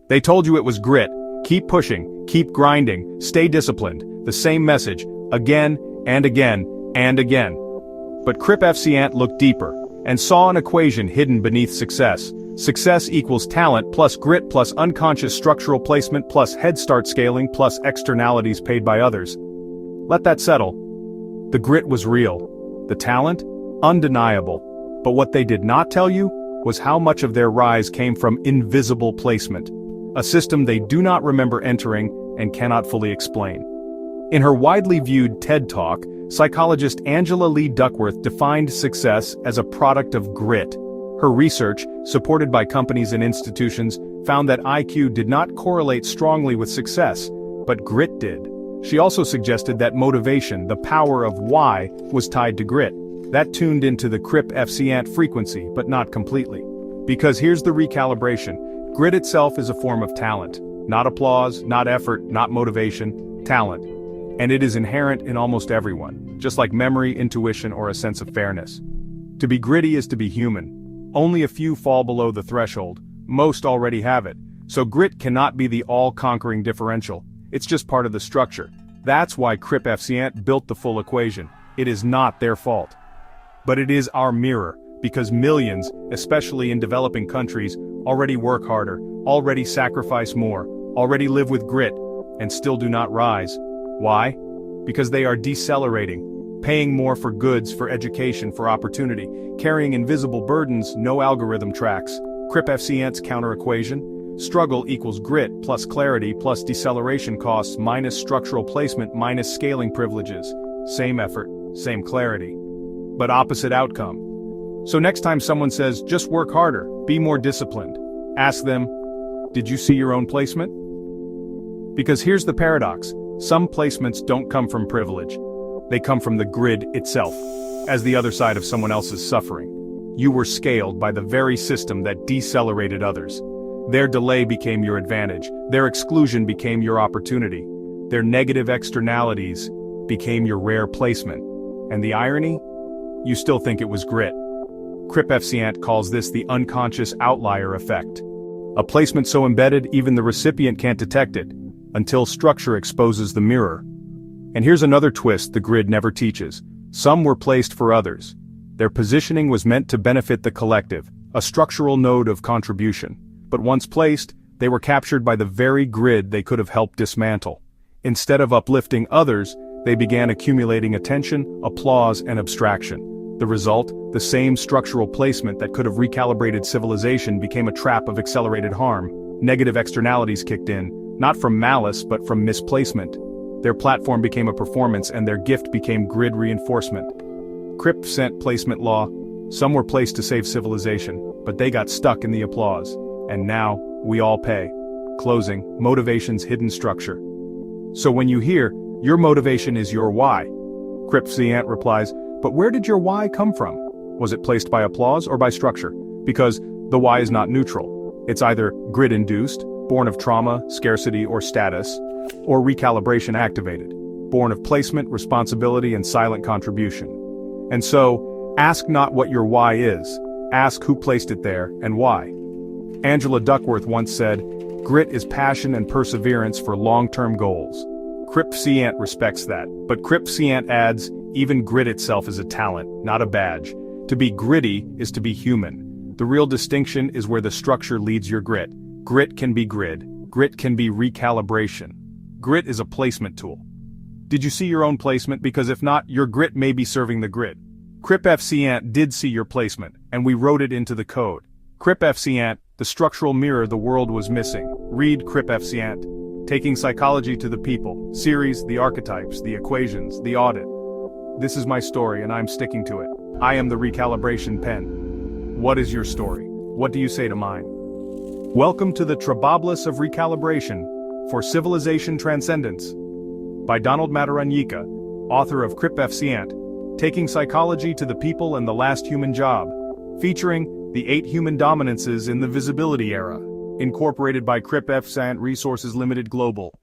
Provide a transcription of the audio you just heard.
They told you it was grit, keep pushing, keep grinding, stay disciplined, the same message, again, and again, and again. But CRIPFCnt looked deeper, and saw an equation hidden beneath success. Success equals talent plus grit plus unconscious structural placement plus head start scaling plus externalities paid by others. Let that settle. The grit was real. The talent? Undeniable. But what they did not tell you was how much of their rise came from invisible placement. A system they do not remember entering and cannot fully explain. In her widely viewed TED Talk, psychologist Angela Lee Duckworth defined success as a product of grit. Her research, supported by companies and institutions, found that IQ did not correlate strongly with success, but grit did. She also suggested that motivation, the power of why, was tied to grit. That tuned into the CRIPFCnt frequency, but not completely. Because here's the recalibration. Grit itself is a form of talent. Not applause, not effort, not motivation, talent. And it is inherent in almost everyone, just like memory, intuition, or a sense of fairness. To be gritty is to be human. Only a few fall below the threshold, most already have it, so grit cannot be the all-conquering differential, it's just part of the structure. That's why CRIPFCnt built the full equation. It is not their fault. But it is our mirror, because millions, especially in developing countries, already work harder, already sacrifice more, already live with grit, and still do not rise. Why? Because they are decelerating, paying more for goods, for education, for opportunity, carrying invisible burdens no algorithm tracks. CRIPFCnt's counter-equation: struggle equals grit plus clarity plus deceleration costs minus structural placement minus scaling privileges. Same effort, same clarity, but opposite outcome. So next time someone says, just work harder, be more disciplined, ask them, did you see your own placement? Because here's the paradox. Some placements don't come from privilege. They come from the grid itself, as the other side of someone else's suffering. You were scaled by the very system that decelerated others. Their delay became your advantage, their exclusion became your opportunity, their negative externalities became your rare placement. And the irony? You still think it was grit. CRIPFCnt calls this the unconscious outlier effect. A placement so embedded even the recipient can't detect it, until structure exposes the mirror. And here's another twist the grid never teaches. Some were placed for others. Their positioning was meant to benefit the collective, a structural node of contribution. But once placed, they were captured by the very grid they could have helped dismantle. Instead of uplifting others, they began accumulating attention, applause, and abstraction. The result, the same structural placement that could have recalibrated civilization became a trap of accelerated harm. Negative externalities kicked in, not from malice but from misplacement. Their platform became a performance and their gift became grid reinforcement. CRIPFCnt placement law: some were placed to save civilization, but they got stuck in the applause. And now, we all pay. Closing, motivation's hidden structure. So when you hear, your motivation is your why, CRIPFCnt replies, but where did your why come from? Was it placed by applause or by structure? Because the why is not neutral. It's either grid-induced, born of trauma, scarcity, or status, or recalibration activated, born of placement, responsibility, and silent contribution. And so, ask not what your why is, ask who placed it there and why. Angela Duckworth once said, grit is passion and perseverance for long-term goals. CRIPFCnt respects that, but CRIPFCnt adds, even grit itself is a talent, not a badge. To be gritty is to be human. The real distinction is where the structure leads your grit. Grit can be grid. Grit can be recalibration. Grit is a placement tool. Did you see your own placement? Because if not, your grit may be serving the grid. CRIPFCnt did see your placement, and we wrote it into the code. CRIPFCnt, the structural mirror the world was missing. Read CRIPFCnt. Taking Psychology to the People, series, the archetypes, the equations, the audit. This is my story and I'm sticking to it. I am the recalibration pen. What is your story? What do you say to mine? Welcome to the Traboblis of Recalibration for Civilization Transcendence by Donald Mataranyika, author of CRIPFCnt, Taking Psychology to the People and the Last Human Job, featuring the 8 human dominances in the visibility era, incorporated by CRIPFCnt Resources Limited Global.